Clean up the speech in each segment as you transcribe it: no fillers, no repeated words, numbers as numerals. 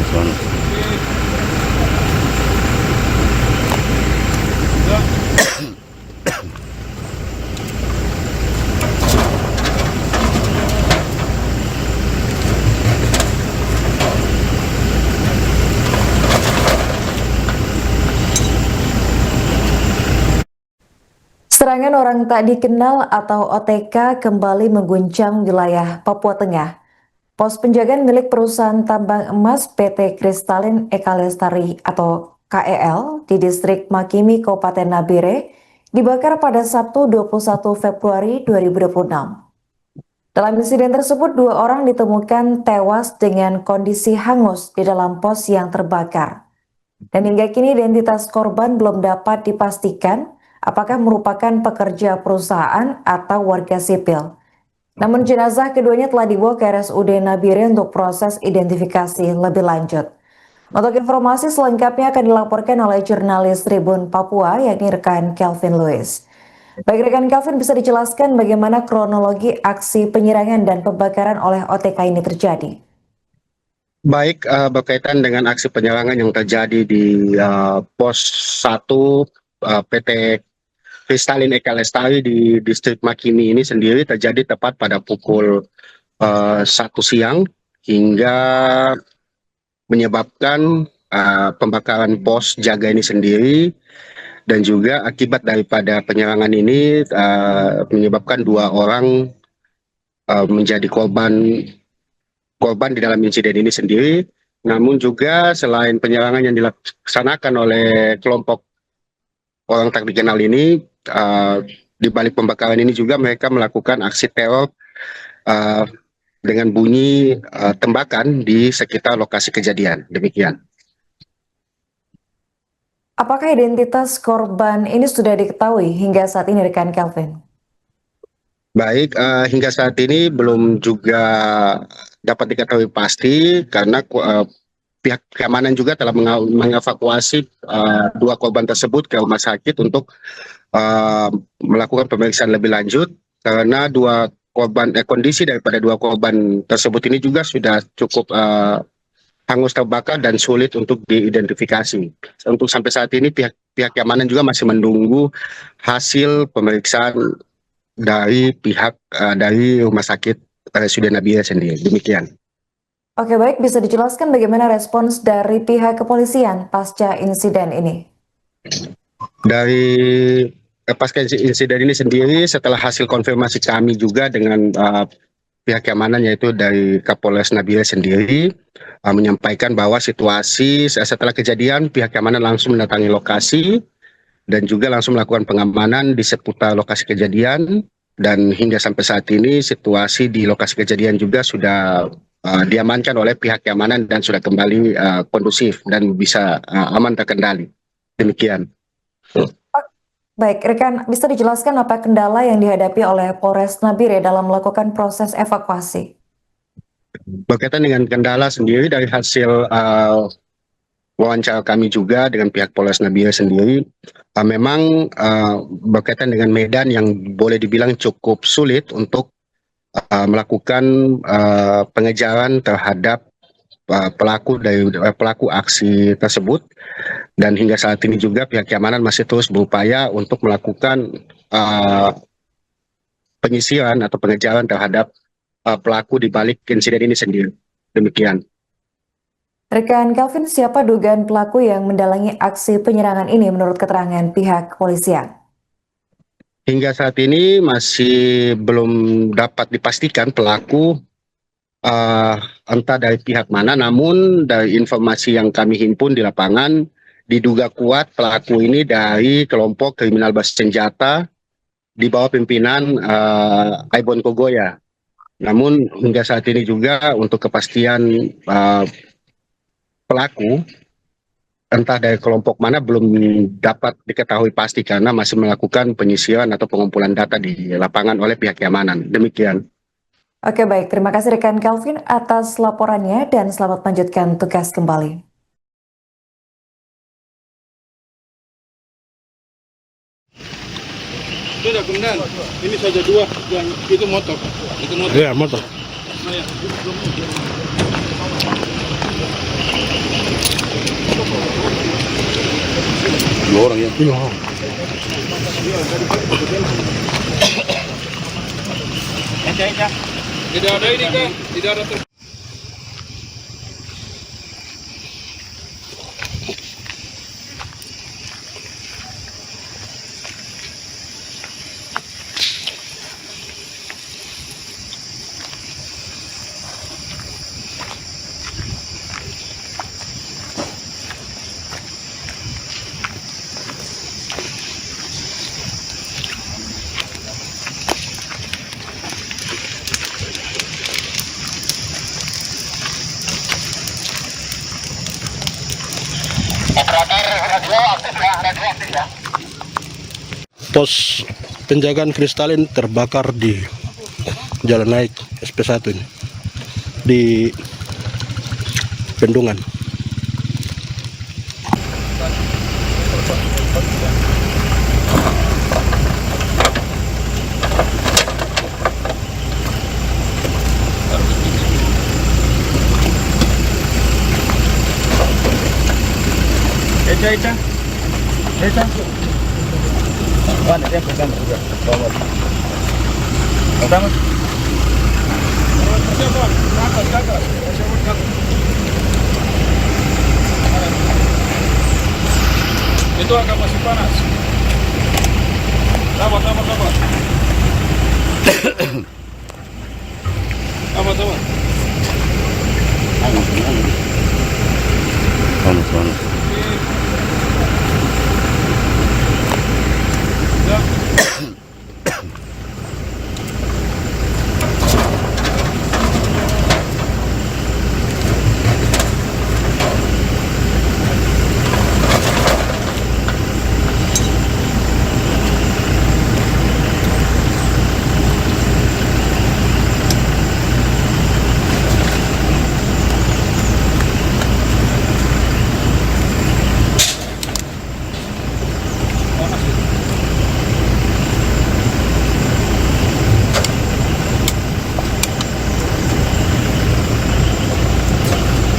Sono. Serangan orang tak dikenal atau OTK kembali mengguncang wilayah Papua Tengah. Pos penjagaan milik perusahaan tambang emas PT Kristalin Eka Lestari atau KEL di distrik Makimi, Kabupaten Nabire dibakar pada Sabtu 21 Februari 2026. Dalam insiden tersebut, 2 orang ditemukan tewas dengan kondisi hangus di dalam pos yang terbakar. Dan hingga kini identitas korban belum dapat dipastikan apakah merupakan pekerja perusahaan atau warga sipil. Namun jenazah keduanya telah dibawa ke RSUD Nabire untuk proses identifikasi lebih lanjut. Untuk informasi selengkapnya akan dilaporkan oleh jurnalis Tribun Papua yakni rekan Kelvin Lewis. Baik rekan Kelvin, bisa dijelaskan bagaimana kronologi aksi penyerangan dan pembakaran oleh OTK ini terjadi? Baik, berkaitan dengan aksi penyerangan yang terjadi di pos 1 PT Kristalin Eka Lestari di distrik Makimi ini sendiri terjadi tepat pada pukul 1 siang hingga menyebabkan pembakaran pos jaga ini sendiri, dan juga akibat daripada penyerangan ini menyebabkan 2 orang menjadi korban di dalam insiden ini sendiri. Namun juga selain penyerangan yang dilaksanakan oleh kelompok orang tak dikenal ini, di balik pembakaran ini juga mereka melakukan aksi teror dengan bunyi tembakan di sekitar lokasi kejadian. Demikian. Apakah identitas korban ini sudah diketahui hingga saat ini rekan Kelvin? Baik, hingga saat ini belum juga dapat diketahui pasti karena pihak keamanan juga telah mengevakuasi 2 korban tersebut ke rumah sakit untuk melakukan pemeriksaan lebih lanjut, karena kondisi daripada 2 korban tersebut ini juga sudah cukup hangus terbakar dan sulit untuk diidentifikasi. Untuk sampai saat ini pihak keamanan juga masih menunggu hasil pemeriksaan dari dari rumah sakit RSUD Nabire sendiri. Demikian. Oke baik, bisa dijelaskan bagaimana respons dari pihak kepolisian pasca insiden ini? Dari pasca insiden ini sendiri, setelah hasil konfirmasi kami juga dengan pihak keamanan, yaitu dari Kapolres Nabire sendiri, menyampaikan bahwa situasi setelah kejadian pihak keamanan langsung mendatangi lokasi dan juga langsung melakukan pengamanan di seputar lokasi kejadian, dan hingga sampai saat ini situasi di lokasi kejadian juga sudah diamankan oleh pihak keamanan dan sudah kembali kondusif dan bisa aman terkendali. Demikian. Baik, rekan, bisa dijelaskan apa kendala yang dihadapi oleh Polres Nabire dalam melakukan proses evakuasi? Berkaitan dengan kendala sendiri, dari hasil wawancara kami juga dengan pihak Polres Nabire sendiri, memang berkaitan dengan medan yang boleh dibilang cukup sulit untuk melakukan pengejaran terhadap pelaku aksi tersebut, dan hingga saat ini juga pihak keamanan masih terus berupaya untuk melakukan penyisiran atau pengejaran terhadap pelaku di balik insiden ini sendiri. Demikian. Rekan Kelvin, siapa dugaan pelaku yang mendalangi aksi penyerangan ini menurut keterangan pihak kepolisian? Hingga saat ini masih belum dapat dipastikan pelaku entah dari pihak mana, namun dari informasi yang kami himpun di lapangan, diduga kuat pelaku ini dari kelompok kriminal bersenjata di bawah pimpinan Aibon Kogoya. Namun hingga saat ini juga untuk kepastian pelaku entah dari kelompok mana belum dapat diketahui pasti, karena masih melakukan penyisiran atau pengumpulan data di lapangan oleh pihak keamanan. Demikian. Oke baik, terima kasih rekan Kelvin atas laporannya dan selamat melanjutkan tugas kembali. Sudah, kemudian ini saja 2 yang itu motor. Itu motor. Iya, motor. Nah, ya. Dua orang ya. Iya. Tidak ada ini kan? Tidak ada. Pos penjagaan Kristalin terbakar di jalan naik SP1 ini, di Bendungan. Eca. Mana dia pegang juga. Bawa. Pegang. Itu agak masih panas. Sabar. Sabar. Panas.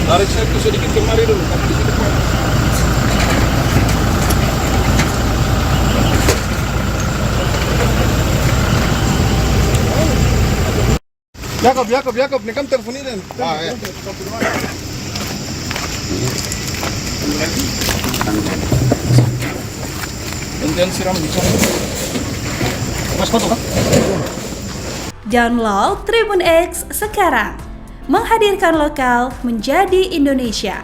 Tarik saya itu sedikit kemari dulu, karena di situ panas. Jakob, ni kam telepon ini. Kemudian siram di sana. Mas foto kan? Download Tribun X sekarang. Menghadirkan lokal menjadi Indonesia.